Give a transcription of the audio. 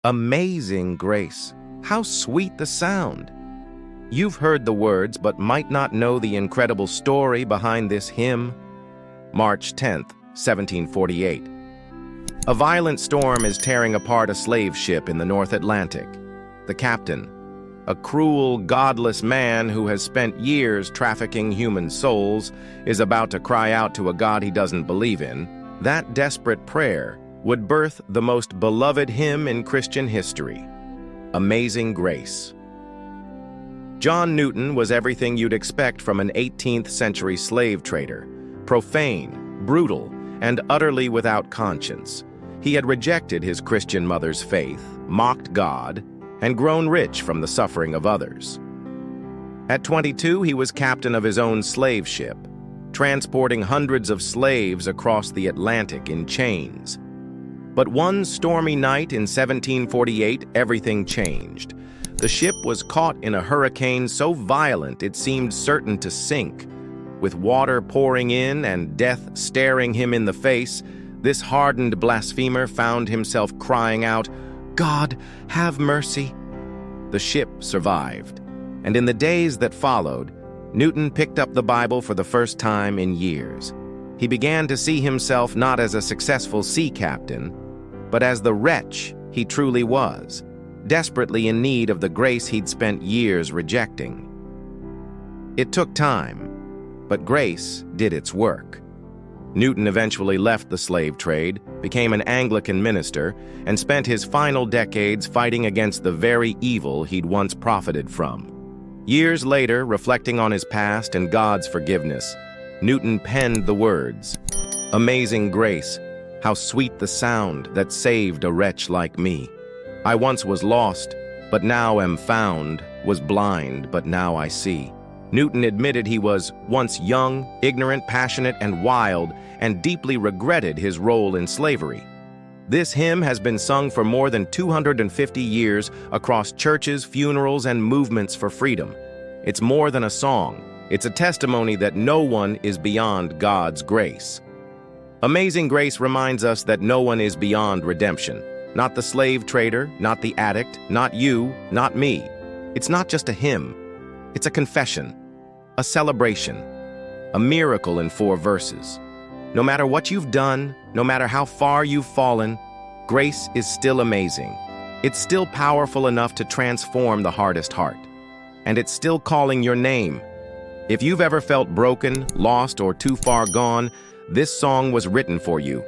Amazing grace, how sweet the sound. You've heard the words but might not know the incredible story behind this hymn. March 10th, 1748. A violent storm is tearing apart a slave ship in the North Atlantic. The captain, a cruel, godless man who has spent years trafficking human souls, is about to cry out to a God he doesn't believe in. That desperate prayer would birth the most beloved hymn in Christian history, Amazing Grace. John Newton was everything you'd expect from an 18th century slave trader, profane, brutal, and utterly without conscience. He had rejected his Christian mother's faith, mocked God, and grown rich from the suffering of others. At 22, he was captain of his own slave ship, transporting hundreds of slaves across the Atlantic in chains. But one stormy night in 1748, everything changed. The ship was caught in a hurricane so violent it seemed certain to sink. With water pouring in and death staring him in the face, this hardened blasphemer found himself crying out, "God, have mercy." The ship survived, and in the days that followed, Newton picked up the Bible for the first time in years. He began to see himself not as a successful sea captain, but as the wretch he truly was, desperately in need of the grace he'd spent years rejecting. It took time, but grace did its work. Newton eventually left the slave trade, became an Anglican minister, and spent his final decades fighting against the very evil he'd once profited from. Years later, reflecting on his past and God's forgiveness, Newton penned the words, "Amazing grace, how sweet the sound that saved a wretch like me. I once was lost, but now am found, was blind, but now I see." Newton admitted he was once young, ignorant, passionate, and wild, and deeply regretted his role in slavery. This hymn has been sung for more than 250 years across churches, funerals, and movements for freedom. It's more than a song. It's a testimony that no one is beyond God's grace. Amazing Grace reminds us that no one is beyond redemption. Not the slave trader, not the addict, not you, not me. It's not just a hymn. It's a confession, a celebration, a miracle in 4 verses. No matter what you've done, no matter how far you've fallen, grace is still amazing. It's still powerful enough to transform the hardest heart. And it's still calling your name. If you've ever felt broken, lost, or too far gone, this song was written for you.